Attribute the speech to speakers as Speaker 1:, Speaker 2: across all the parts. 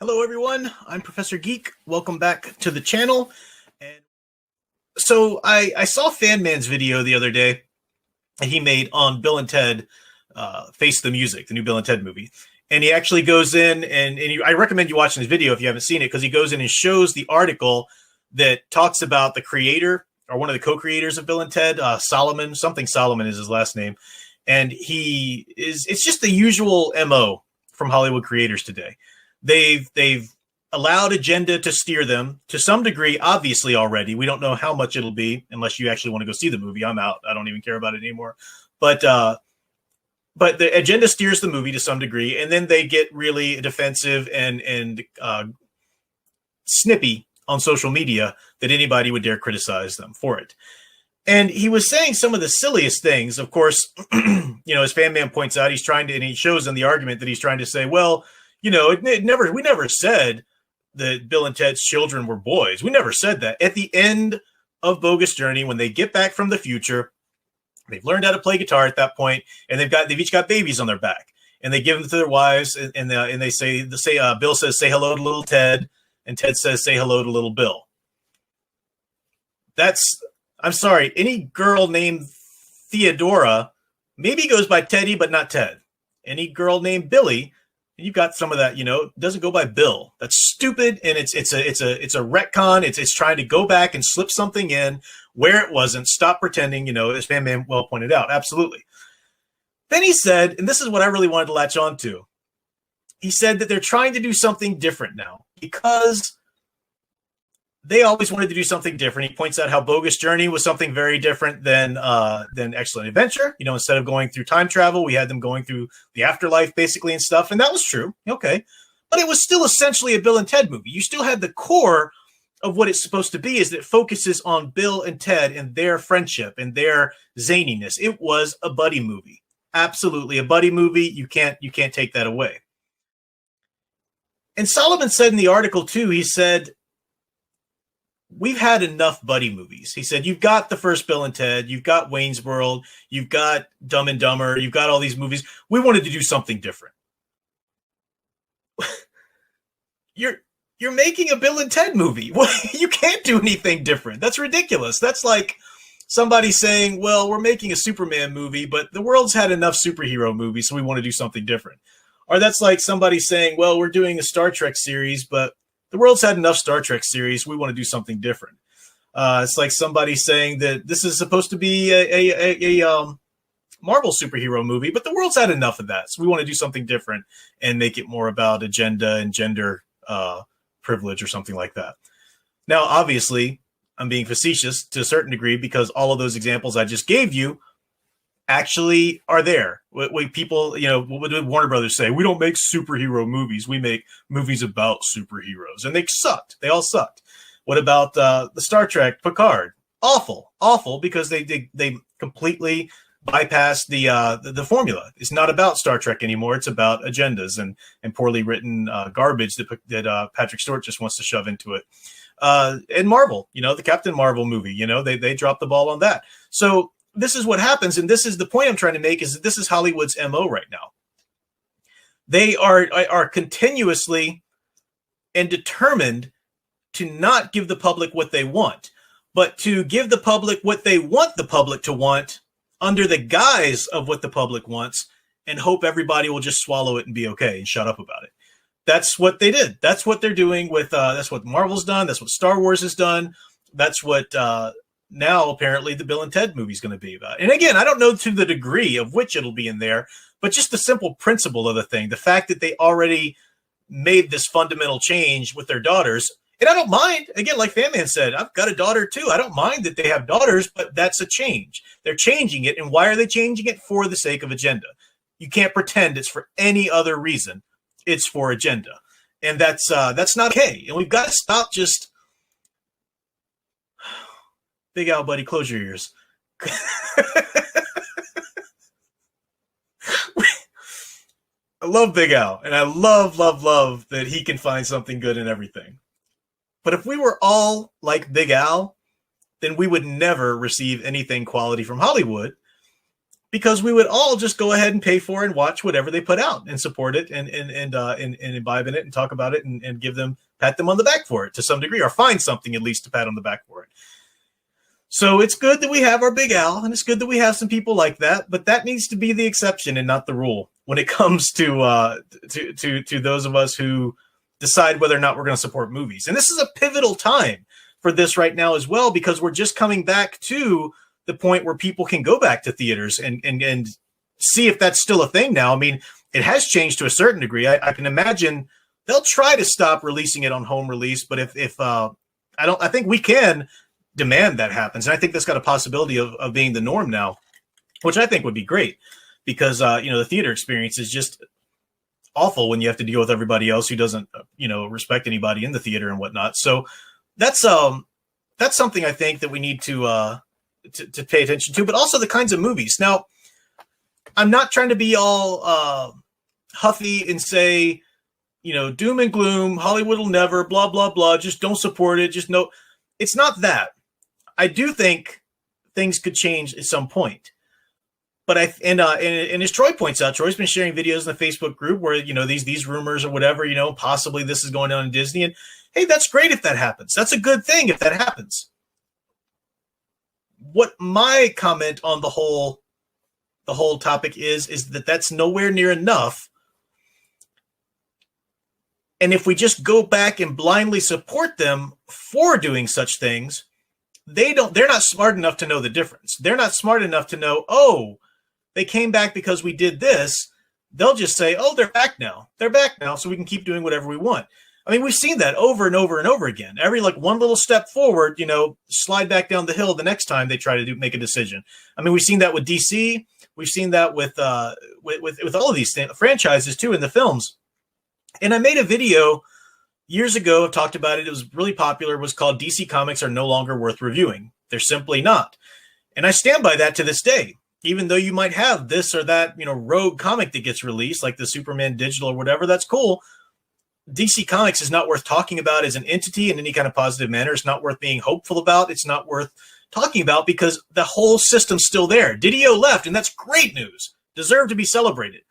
Speaker 1: Hello, everyone. I'm Professor Geek. Welcome back to the channel. And so I saw Fan Man's video the other day that he made on Bill and Ted Face the Music, the new Bill and Ted movie. And he actually goes in I recommend you watching his video if you haven't seen it, because he goes in and shows the article that talks about the creator or one of the co-creators of Bill and Ted, Solomon, something Solomon is his last name. And it's just the usual MO from Hollywood creators today. They've allowed agenda to steer them to some degree, obviously already. We don't know how much it'll be unless you actually want to go see the movie. I'm out. I don't even care about it anymore. But the agenda steers the movie to some degree, and then they get really defensive and snippy on social media that anybody would dare criticize them for it. And he was saying some of the silliest things. Of course, as Fan Man points out, and he shows in the argument that he's trying to say, well, we never said that Bill and Ted's children were boys. We never said that. At the end of Bogus Journey, when they get back from the future, they've learned how to play guitar at that point, and they've each got babies on their back, and they give them to their wives, and they say Bill says, "Say hello to little Ted," and Ted says, "Say hello to little Bill." I'm sorry, any girl named Theodora maybe goes by Teddy, but not Ted. Any girl named Billy, and you've got some of that, doesn't go by Bill. That's stupid, and it's a retcon. It's trying to go back and slip something in where it wasn't. Stop pretending, as Fan Man well pointed out. Absolutely. Then he said, and this is what I really wanted to latch on to. He said that they're trying to do something different now because they always wanted to do something different. He points out how Bogus Journey was something very different than Excellent Adventure. Instead of going through time travel, we had them going through the afterlife basically and stuff. And that was true. Okay. But it was still essentially a Bill and Ted movie. You still had the core of what it's supposed to be, is that it focuses on Bill and Ted and their friendship and their zaniness. It was a buddy movie. Absolutely a buddy movie. You can't take that away. And Solomon said in the article too, he said, we've had enough buddy movies. He said, you've got the first Bill and Ted, you've got Wayne's World, you've got Dumb and Dumber, you've got all these movies. We wanted to do something different. You're making a Bill and Ted movie. You can't do anything different. That's ridiculous. That's like somebody saying, well, we're making a Superman movie, but the world's had enough superhero movies, so we want to do something different. Or that's like somebody saying, well, we're doing a Star Trek series, but the world's had enough Star Trek series. We want to do something different. It's like somebody saying that this is supposed to be a Marvel superhero movie, but the world's had enough of that. So we want to do something different and make it more about agenda and gender privilege or something like that. Now, obviously, I'm being facetious to a certain degree because all of those examples I just gave you actually are there. What people, what did Warner Brothers say? We don't make superhero movies. We make movies about superheroes. And they sucked. They all sucked. What about the Star Trek Picard? Awful, because they completely bypassed the formula. It's not about Star Trek anymore. It's about agendas and poorly written garbage that Patrick Stewart just wants to shove into it. And Marvel, the Captain Marvel movie, they dropped the ball on that. So this is what happens, and this is the point I'm trying to make, is that this is Hollywood's MO right now. They are continuously and determined to not give the public what they want, but to give the public what they want the public to want under the guise of what the public wants, and hope everybody will just swallow it and be okay and shut up about it. That's what they did. That's what they're doing with, that's what Marvel's done. That's what Star Wars has done. That's what, now apparently the Bill and Ted movie is going to be about. And again, I don't know to the degree of which it'll be in there, but just the simple principle of the thing, the fact that they already made this fundamental change with their daughters. And I don't mind, again, like Fan Man said, I've got a daughter too. I don't mind that they have daughters, but that's a change. They're changing it. And why are they changing it? For the sake of agenda. You can't pretend it's for any other reason. It's for agenda. And that's not okay. And we've got to stop just, Big Al, buddy, close your ears. I love Big Al, and I love that he can find something good in everything. But if we were all like Big Al, then we would never receive anything quality from Hollywood, because we would all just go ahead and pay for and watch whatever they put out and support it and imbibe in it and talk about it and give them, pat them on the back for it to some degree, or find something at least to pat on the back for it. So it's good that we have our Big Al, and it's good that we have some people like that, but that needs to be the exception and not the rule when it comes to those of us who decide whether or not we're going to support movies. And this is a pivotal time for this right now as well, because we're just coming back to the point where people can go back to theaters and see if that's still a thing now. I mean, it has changed to a certain degree. I can imagine they'll try to stop releasing it on home release, but I think we can demand that happens. And I think that's got a possibility of being the norm now, which I think would be great, because the theater experience is just awful when you have to deal with everybody else who doesn't respect anybody in the theater and whatnot. So that's something I think that we need to pay attention to, but also the kinds of movies. Now, I'm not trying to be all huffy and say, doom and gloom, Hollywood will never, blah, blah, blah, just don't support it. Just no, it's not that. I do think things could change at some point. But and as Troy points out, Troy's been sharing videos in the Facebook group where, these rumors or whatever, possibly this is going on in Disney. And hey, that's great if that happens. That's a good thing if that happens. What my comment on the whole topic is that that's nowhere near enough. And if we just go back and blindly support them for doing such things, they're not smart enough to know the difference. They're not smart enough to know, oh, they came back because we did this. They'll just say, oh, they're back now. They're back now, so we can keep doing whatever we want. I mean, we've seen that over and over and over again. Every one little step forward, slide back down the hill the next time they try to make a decision. I mean, we've seen that with DC. We've seen that with all of these franchises too in the films. And I made a video years ago. I've talked about it. It was really popular. It was called DC Comics Are No Longer Worth Reviewing. They're simply not. And I stand by that to this day. Even though you might have this or that, rogue comic that gets released, like the Superman digital or whatever, that's cool. DC Comics is not worth talking about as an entity in any kind of positive manner. It's not worth being hopeful about. It's not worth talking about because the whole system's still there. Didio left, and that's great news. Deserve to be celebrated.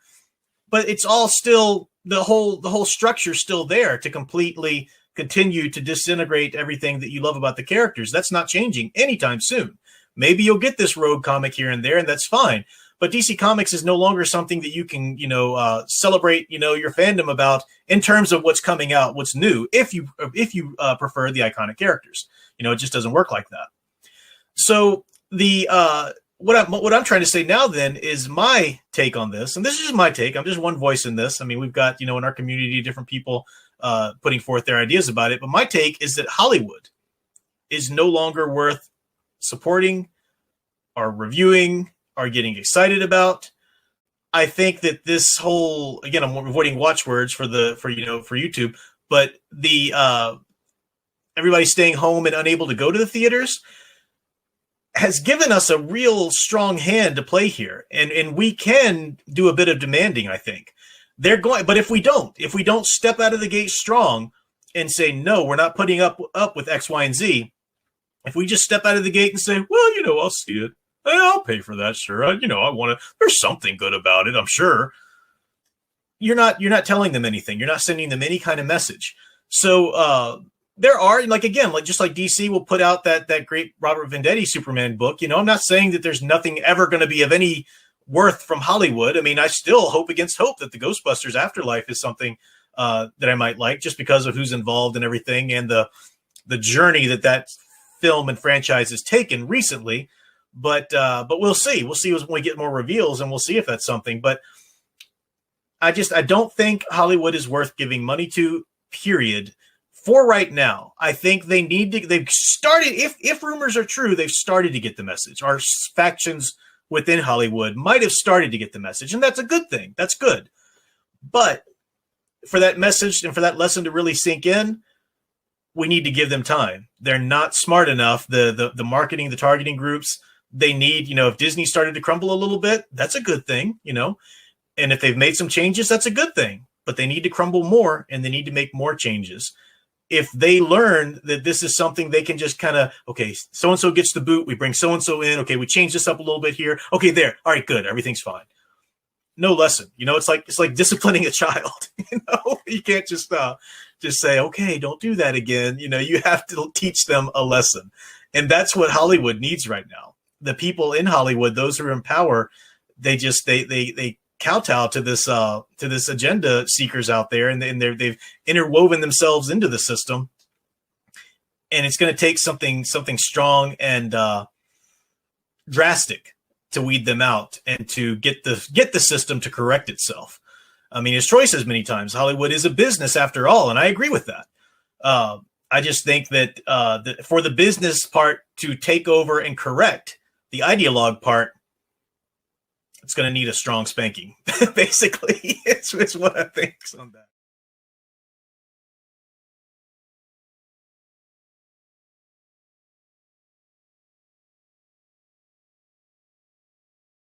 Speaker 1: But it's all still, the whole structure's still there to completely continue to disintegrate everything that you love about the characters. That's not changing anytime soon. Maybe you'll get this rogue comic here and there, and that's fine. But DC Comics is no longer something that you can, celebrate, your fandom about in terms of what's coming out, what's new, if you prefer the iconic characters. It just doesn't work like that. So what I'm trying to say now then is my take on this, and this is just my take. I'm just one voice in this. I mean, we've got, in our community, different people putting forth their ideas about it. But my take is that Hollywood is no longer worth supporting or reviewing or getting excited about. I think that this whole, again, I'm avoiding watchwords for YouTube, but the everybody staying home and unable to go to the theaters has given us a real strong hand to play here. And we can do a bit of demanding, I think. But if we don't step out of the gate strong and say, no, we're not putting up with X, Y, and Z. If we just step out of the gate and say, well, I'll see it. I'll pay for that, sure. I want to, there's something good about it, I'm sure. You're not telling them anything. You're not sending them any kind of message. So there are, just like DC will put out that great Robert Venditti Superman book. I'm not saying that there's nothing ever going to be of any worth from Hollywood. I mean, I still hope against hope that the Ghostbusters Afterlife is something that I might like, just because of who's involved and everything, and the journey that film and franchise has taken recently. But we'll see. We'll see when we get more reveals, and we'll see if that's something. But I don't think Hollywood is worth giving money to, period, for right now. I think they've started, if rumors are true, they've started to get the message. Our factions within Hollywood might have started to get the message, and that's a good thing. That's good. But for that message and for that lesson to really sink in, we need to give them time. They're not smart enough. The marketing, the targeting groups, they need, if Disney started to crumble a little bit, that's a good thing, and if they've made some changes, that's a good thing, but they need to crumble more and they need to make more changes. if they learn that this is something they can just kind of, okay, so and so gets the boot, we bring so and so in, okay, we change this up a little bit here, okay, there, all right, good, everything's fine. No lesson, it's like disciplining a child. You can't just say, okay, don't do that again. You have to teach them a lesson, and that's what Hollywood needs right now. The people in Hollywood, those who are in power, they kowtow to this agenda seekers out there, and they've interwoven themselves into the system, and it's going to take something strong and drastic to weed them out and to get the system to correct itself. I mean, as Troy says many times, Hollywood is a business after all, and I agree with that. I just think that for the business part to take over and correct the ideologue part, it's going to need a strong spanking. Basically, it's what I think on that.